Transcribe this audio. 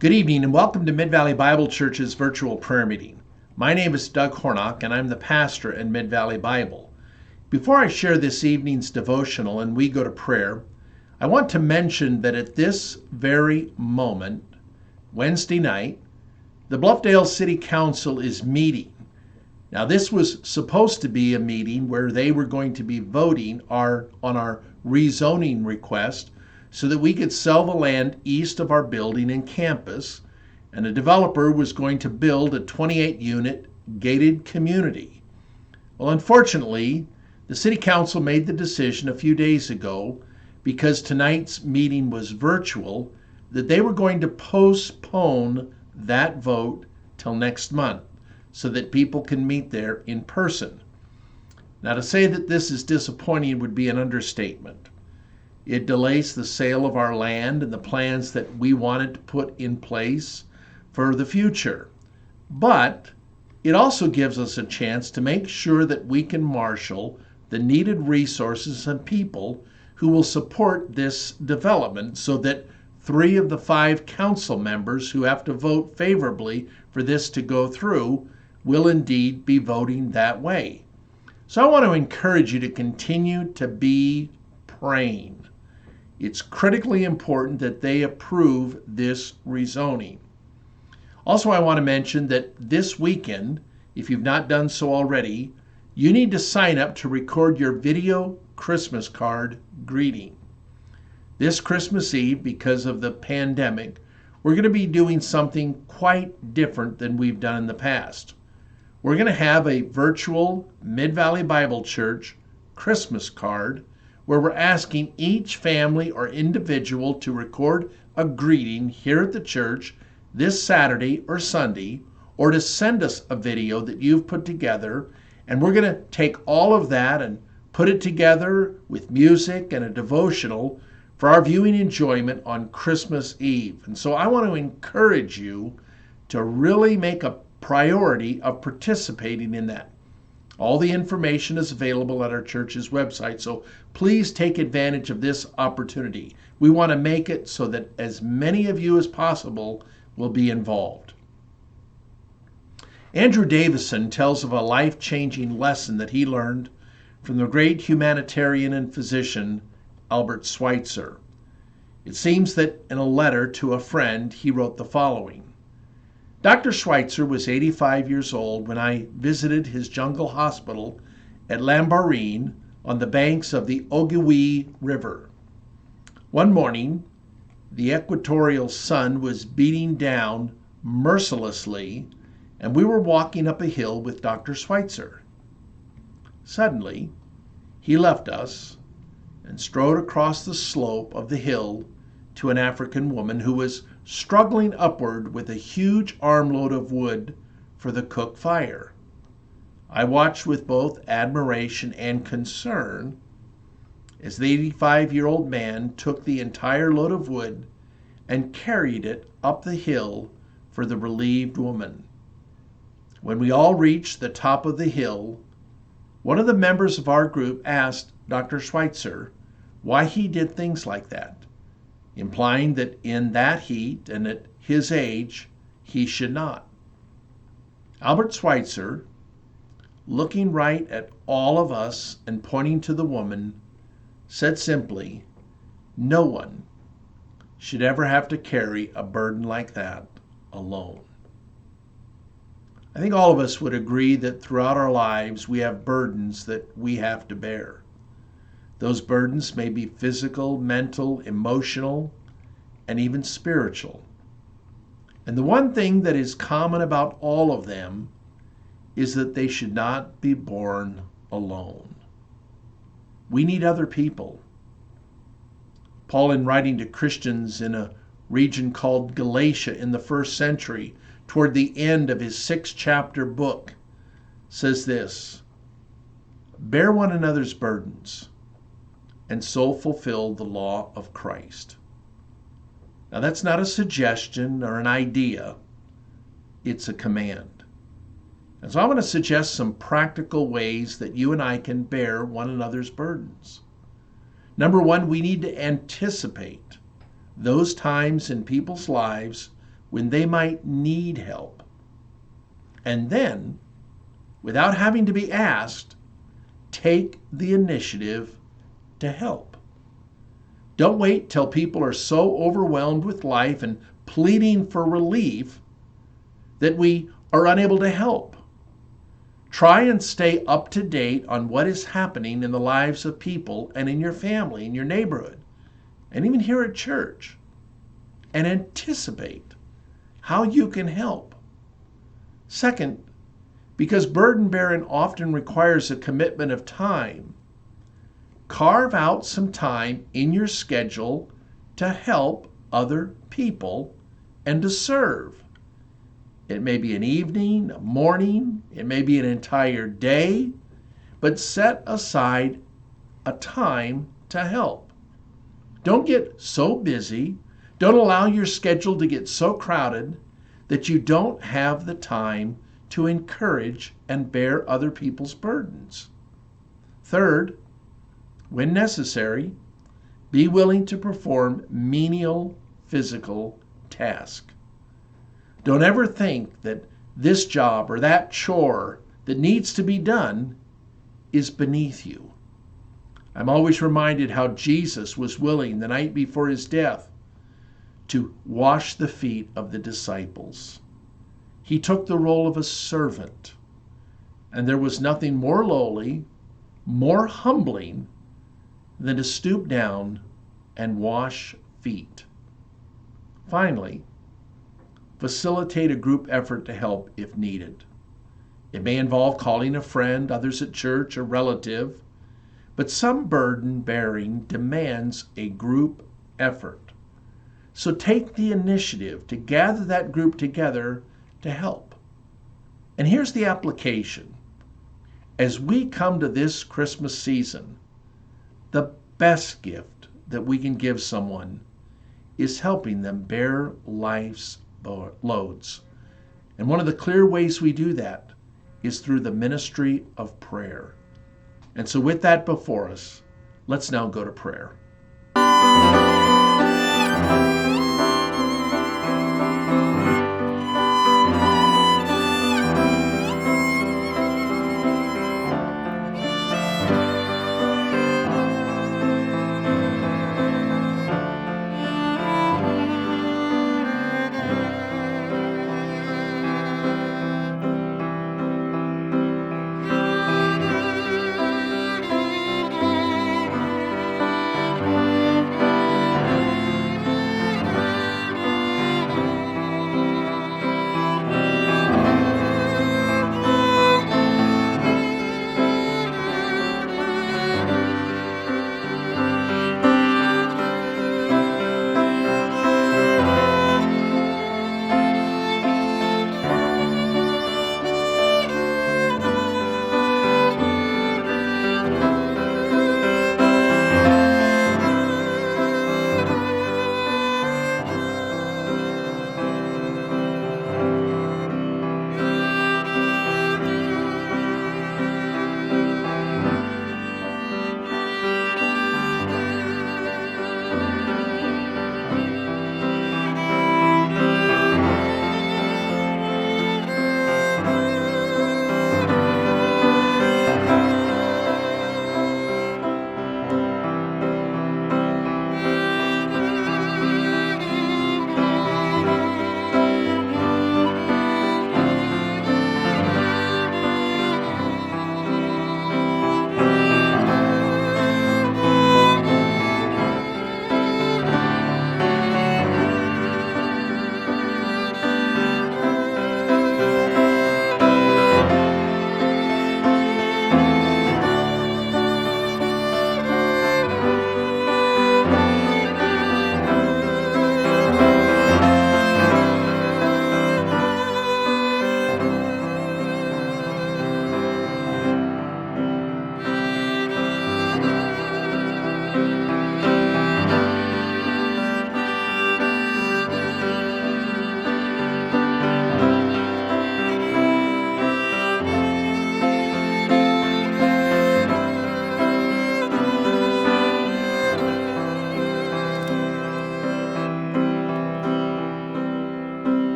Good evening and welcome to Mid-Valley Bible Church's virtual prayer meeting. My name is Doug Hornock and I'm the pastor in Mid-Valley Bible. Before I share this evening's devotional and we go to prayer, I want to mention that at this very moment, Wednesday night, the Bluffdale City Council is meeting. Now, this was supposed to be a meeting where they were going to be voting on our rezoning request so that we could sell the land east of our building and campus, and a developer was going to build a 28-unit gated community. Well, unfortunately, the City Council made the decision a few days ago, because tonight's meeting was virtual, that they were going to postpone that vote till next month, so that people can meet there in person. Now, to say that this is disappointing would be an understatement. It delays the sale of our land and the plans that we wanted to put in place for the future. But it also gives us a chance to make sure that we can marshal the needed resources and people who will support this development so that 3 of the 5 council members who have to vote favorably for this to go through will indeed be voting that way. So I want to encourage you to continue to be praying. It's critically important that they approve this rezoning. Also, I want to mention that this weekend, if you've not done so already, you need to sign up to record your video Christmas card greeting. This Christmas Eve, because of the pandemic, we're going to be doing something quite different than we've done in the past. We're going to have a virtual Mid-Valley Bible Church Christmas card where we're asking each family or individual to record a greeting here at the church this Saturday or Sunday, or to send us a video that you've put together, and we're going to take all of that and put it together with music and a devotional for our viewing enjoyment on Christmas Eve. And so I want to encourage you to really make a priority of participating in that. All the information is available at our church's website, so please take advantage of this opportunity. We want to make it so that as many of you as possible will be involved. Andrew Davison tells of a life-changing lesson that he learned from the great humanitarian and physician Albert Schweitzer. It seems that in a letter to a friend, he wrote the following: Dr. Schweitzer was 85 years old when I visited his jungle hospital at Lambarene on the banks of the Ogiwe River. One morning, the equatorial sun was beating down mercilessly, and we were walking up a hill with Dr. Schweitzer. Suddenly, he left us and strode across the slope of the hill to an African woman who was struggling upward with a huge armload of wood for the cook fire. I watched with both admiration and concern as the 85-year-old man took the entire load of wood and carried it up the hill for the relieved woman. When we all reached the top of the hill, one of the members of our group asked Dr. Schweitzer why he did things like that, implying that in that heat and at his age, he should not. Albert Schweitzer, looking right at all of us and pointing to the woman, said simply, "No one should ever have to carry a burden like that alone." I think all of us would agree that throughout our lives we have burdens that we have to bear. Those burdens may be physical, mental, emotional, and even spiritual. And the one thing that is common about all of them is that they should not be borne alone. We need other people. Paul, in writing to Christians in a region called Galatia in the first century, toward the end of his 6-chapter book, says this: "Bear one another's burdens, and so fulfill the law of Christ." Now, that's not a suggestion or an idea. It's a command. And so I want to suggest some practical ways that you and I can bear one another's burdens. Number one, we need to anticipate those times in people's lives when they might need help. And then, without having to be asked, take the initiative to help. Don't wait till people are so overwhelmed with life and pleading for relief that we are unable to help. Try and stay up to date on what is happening in the lives of people and in your family, in your neighborhood, and even here at church, and anticipate how you can help. Second, because burden bearing often requires a commitment of time, carve out some time in your schedule to help other people and to serve. It may be an evening, a morning, it may be an entire day, but set aside a time to help. Don't get so busy, don't allow your schedule to get so crowded that you don't have the time to encourage and bear other people's burdens. Third, when necessary, be willing to perform menial physical tasks. Don't ever think that this job or that chore that needs to be done is beneath you. I'm always reminded how Jesus was willing the night before his death to wash the feet of the disciples. He took the role of a servant, and there was nothing more lowly, more humbling than to stoop down and wash feet. Finally, facilitate a group effort to help if needed. It may involve calling a friend, others at church, a relative, but some burden bearing demands a group effort. So take the initiative to gather that group together to help. And here's the application. As we come to this Christmas season, the best gift that we can give someone is helping them bear life's loads. And one of the clear ways we do that is through the ministry of prayer. And so with that before us, let's now go to prayer.